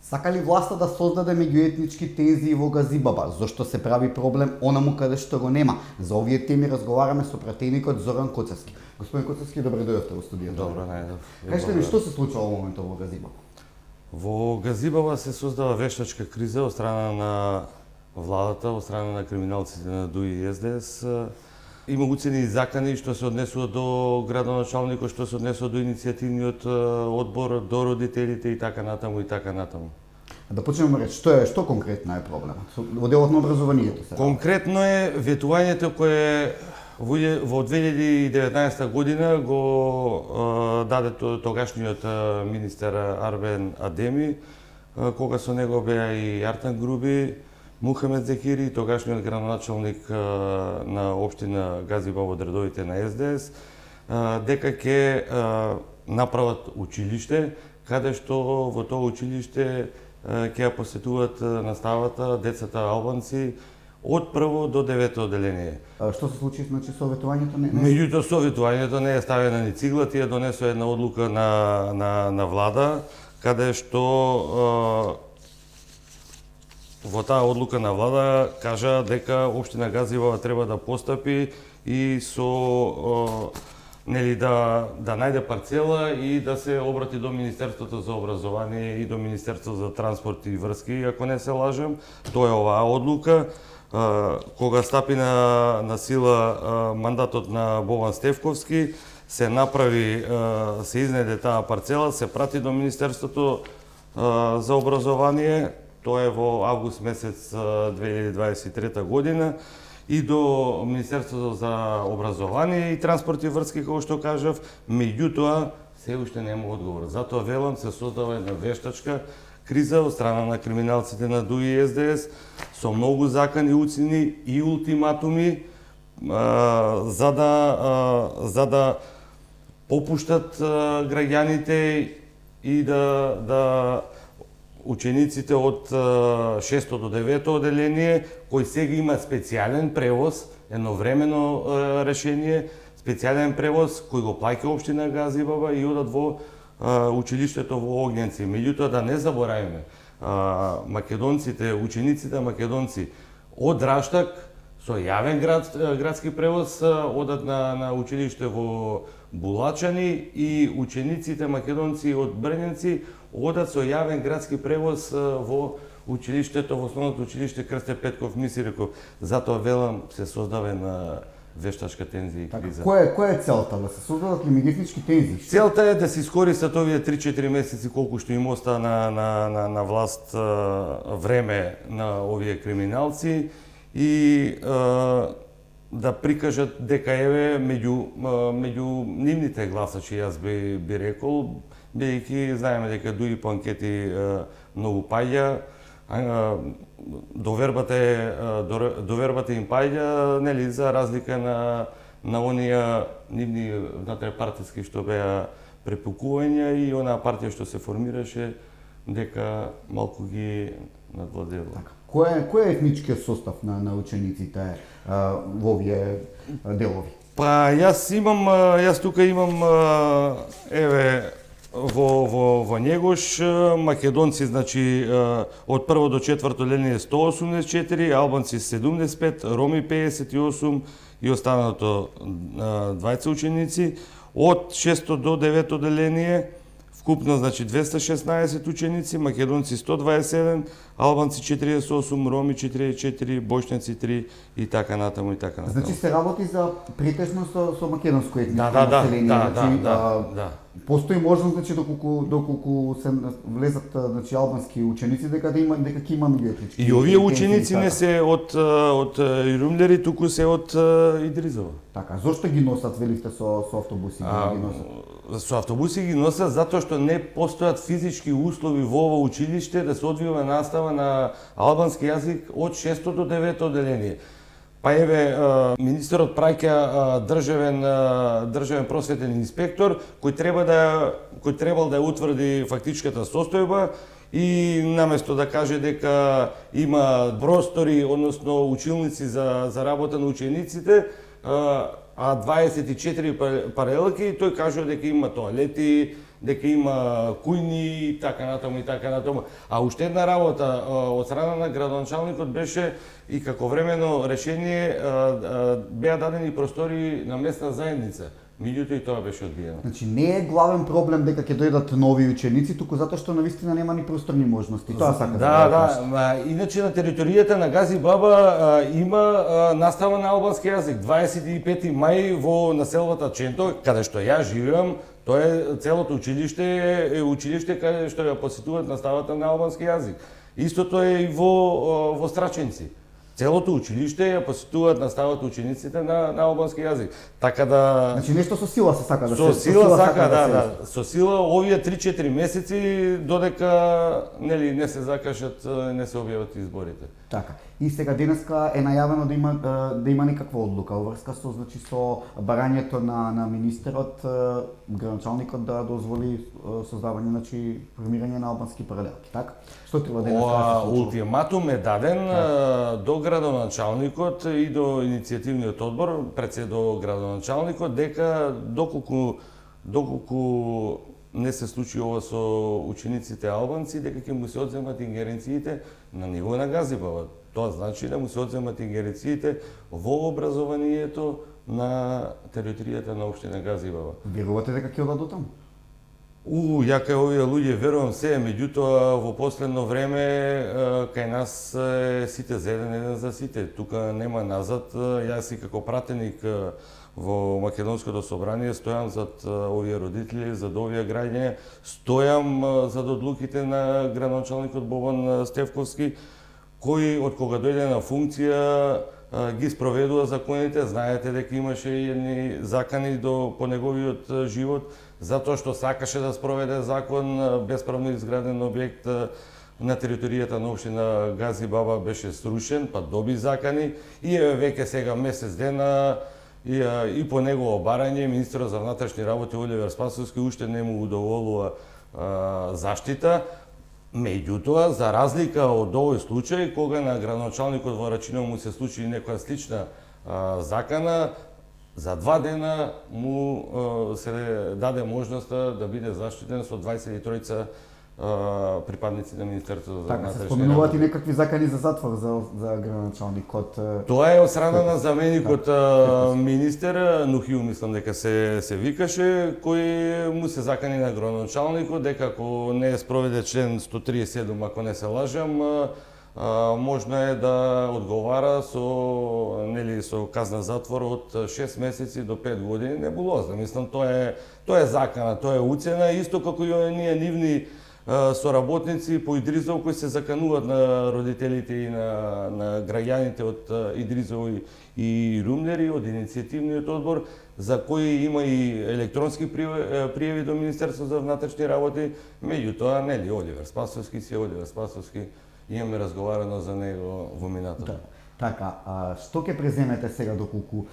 Сака ли власта да создаде меѓуетнички тензии во Газибаба? Зошто се прави проблем онаму каде што го нема? За овие теми разговараме со пратеникот Зоран Коцевски. Господин Коцевски, добре дојдовте во студиото. Добро, најдов. Кажете ми, што се случува во моментот во Газибаба? Во Газибаба се создава вештачка криза од страна на владата, од страна на криминалците на ДУИ и СДС. Има уцени и закани што се однесува до градоначалникот, што се однесува до иницијативниот одбор, до родителите и така натаму и така натаму. Да почнеме реч, што конкретно е проблемот? Во делот на образованието се. Конкретно е ветувањето кое во 2019 година го даде тогашниот министер Арбен Адеми, кога со него беа и Артан Груби, Мухамед Зекири, тогашниот градоначалник на општина Газибаба од редовите на СДС, дека ќе направат училиште, каде што во тоа училиште ќе ја посетуваат наставата децата албанци од прво до 9-то одделение. Што се случи, значи, советувањето не? Меѓутоа, советувањето не е ставена ни цигла, тие донесоа една одлука на влада, каде што во таа одлука на влада кажа дека општина Газибаба треба да постапи и со нели да најде парцела и да се обрати до Министерството за образование и до Министерството за транспорт и врски, ако не се лажем. Тоа е оваа одлука. Кога стапи на сила мандатот на Бован Стефковски, се направи, се изнеде таа парцела, се прати до Министерството за образование, тоа е во август месец 2023 година, и до Министерството за образование и транспорт и врски, како што кажав, меѓутоа се уште нема одговор. Затоа велам, се создава една вештачка криза од страна на криминалците на ДУИ и СДС со многу закани, уцени и ултиматуми за да попуштат граѓаните и да учениците од 6 до 9 одделение, кои сега имаат специјален превоз, едновремено решение, специјален превоз кој го плаќа општина Газибаба и одат во училиштето во Огњенци. Меѓутоа, да не забораваме, македонците, учениците македонци од Раштак со јавен градски превоз одат на училиште во Булачани и учениците македонци од Брњенци одат со јавен градски превоз во училиштето, во основното училиште Крсте Петков Мисиреков. Затоа велам, се создава една вештачка тензија и криза. Која е целта? Да се создадат ли меѓуетнички тензии? Целта е да се искористат овие 3-4 месеци колку што им оста на власт време на овие криминалци и да прикажат дека еве меѓу нивните гласачи, јас би рекол, бидејќи знаеме дека ДУИ по анкети многу паѓа, довербата им паѓа, нели, за разлика на оние нивни внатрешпартиски што беа препукувања и онаа партија што се формираше, дека малку ги надвладела. Кој е етничкиот состав на учениците во овие делови? Па јас тука имам еве во Негош македонци, значи од прво до четврто одделение 184, албанци 75, роми 58 и останато 20 ученици. Од 6 до 9 одделение вкупно, значи, 216 ученици, македонци 127, албанци 48, роми 44, бошњаци 3 и така натаму и така натаму. Значи се работи за претежно со македонско етничко население. Да. Постои можност, значи, доколку се влезат, значи, албански ученици, дека ќе има меѓуетнички. И овие ученици не се од Ирумлери, туку се од Идризова. Така, зошто ги носат, велите, со автобуси ги носат? Со автобуси ги носат затоа што не постојат физички услови во ово училиште да се одвива настава на албански јазик од 6 до 9 одделение. Па еве, министерот праќа државен просветен инспектор кој требал да ја утврди фактичката состојба и наместо да каже дека има простори, односно училници за работа на учениците, а 24 паралелки, тој кажува дека има тоалети, дека има кујни и така натаму и така натаму. А уште една работа од страна на градоначалникот беше и како времено решение беа дадени простори на местна заедница. Меѓутоа и тоа беше одбиено. Значи не е главен проблем дека ќе дојдат нови ученици, туку затоа што навистина нема ни просторни можности. Тоа сака да иначе на територијата на Гази Баба има настава на албански јазик. 25 мај во населбата Ченто, каде што ја живеам, тоа е целото училиште е училиште каде што ја посетуваат наставата на албански јазик. Истото е и во Страченци. Целото училиште ја посетуваат наставата учениците на албански јазик. Така да Значи нешто со сила се сака да се. Со сила сака да. Со сила овие 3-4 месеци додека нели не се закажат, не се објават изборите. Така. И сега денеска е најавено да има некаква одлука врска со барањето на министерот, градоначалникот да дозволи создавање, значи формирање на албански паралелки, така? Што треба денеска да се случи? Ултиматум е даден до градоначалникот и до иницијативниот одбор, пред се до градоначалникот, дека доколку не се случи ова со учениците албанци, дека ќе му се одземат ингеренциите на ниво на Гази Баба. Тоа значи да му се одземат ингеренциите во образованието на територијата на општина Гази Баба. Верувате дека ќе одат до таму? Ја кај овие луѓе верувам се, меѓутоа во последно време кај нас сите за еден за сите. Тука нема назад. Јас и како пратеник во Македонското собрание стојам зад овие родители, зад овие граѓања, стојам зад одлуките на градоначалникот Бобан Стефковски, кој од кога дојде на функција ги спроведува законите. Знаете дека имаше едни закани по неговиот живот, затоа што сакаше да спроведе закон. Бесправно изграден објект на територијата на општина Гази Баба беше срушен, па доби закани и веќе сега месец дена и по негово барање министерот за внатрешни работи Оливер Спасовски уште не му удоволува заштита. Меѓутоа, за разлика од овој случај, кога на градоначалникот во Рачиново му се случи некоја слична закана, за 2 дена му се даде можноста да биде заштитен со 23 припадници на Министерството за Така, внатрешни се работи. споменуваат и некакви закани за затвор за градоначалникот. Тоа е од страна на заменикот министер Нухил, мислам дека се викаше, кој му се закани на градоначалникот дека ако не спроведе член 137, ако не се лажам, можно е да одговара со казна затвор од 6 месеци до 5 години небулоза. Мислам тоа е закана, тоа е уцена, исто како и оние нивни соработници по Идризово кои се закануваат на родителите и на граѓаните од Идризово и Румнери, од иницијативниот одбор, за кои има и електронски пријави до Министерството за внатрешни работи. Меѓутоа, нели, Оливер Спасовски, имаме разговарано за него во минатото. Да. Така, што ќе преземете сега доколку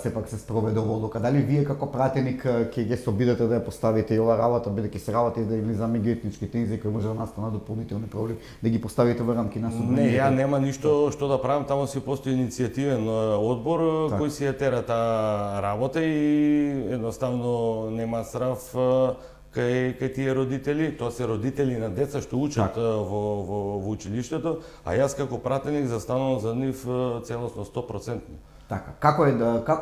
сепак се спроведе ова одлука? Дали вие како пратеник ќе ги се обидете да ја поставите и ова работа, бидејќи се работи да излиза меѓуетнички тензии кои може да настанат дополнителни проблеми, да ги поставите во рамки на собранието? Не, ја нема ништо што да правам, таму си постои иницијативен одбор кој си ја тера таа работа и едноставно нема срав кај тие родители. Тоа се родители на деца што учат во училиштето, а јас како пратеник застанувам за нив целосно 100%. Така, како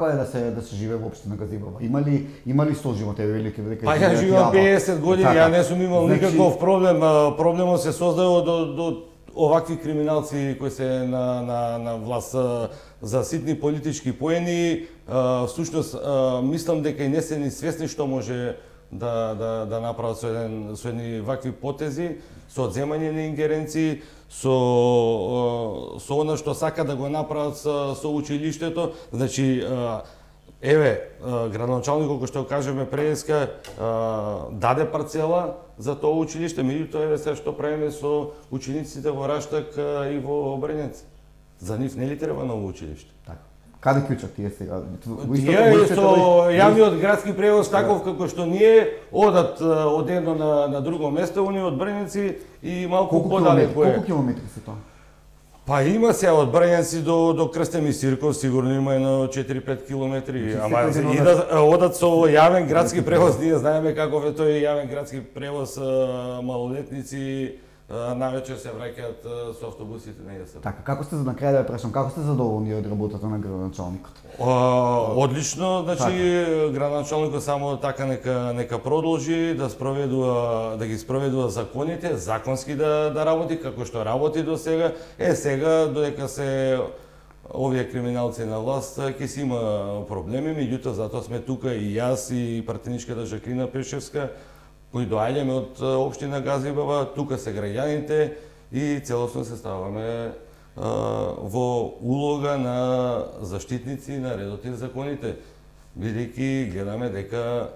е да се живее во општина Гази Баба? Има ли соживот, велики дека? Па ја живеам 50 години, ја не сум имал никаков проблем. Проблемот се создава од овакви криминалци кои се на власт за ситни политички поени. Всушност мислам дека и не се ни свесни што може да направат со едни вакви потези, со одземање на ингеренции, со она што сака да го направат со училиштето. Значи, градоначалникот, кој што кажеме предеска, даде парцела за тоа училиште, меѓутоа се што правиме со учениците во Раштак и во Обренец. За нив нели треба ново училиште? Така. Каде клучат тие сега? Тие со јавниот градски превоз таков како што ние одат од едно на друго место, оние од Брњици и малку подалеку е. Колку километри се тоа? Па има се од Брњици до Крстен и Сирков, сигурно има едно 4-5 километри, ама и да одат со јавен градски превоз, ние знаеме каков е тој јавен градски превоз, малолетници навечер се враќаат со автобусите на ЈСП. Така, како сте на крај да ја прашам, како сте задоволни од работата на градоначалникот? Одлично, значи градоначалникот само така нека продолжи да ги спроведува законите, законски да работи како што работи до сега. Сега додека се овие криминалци на власт ќе си има проблеми, меѓутоа затоа сме тука и јас и партиничката Жаклина Пешевска, кои доаѓаме од општина Газибава, тука се граѓаните и целосно се ставаме во улога на заштитници на редот и законите, бидејќи гледаме дека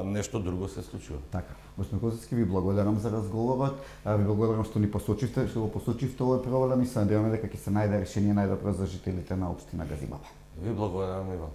нешто друго се случува. Така. Господин Козацки, ви благодарам за разговорот, ви благодарам што ни посочивте, што го посочивте овој проблем и се надеваме дека ќе се најде решение најдобро за жителите на општина Газибава. Ви благодарам и вам.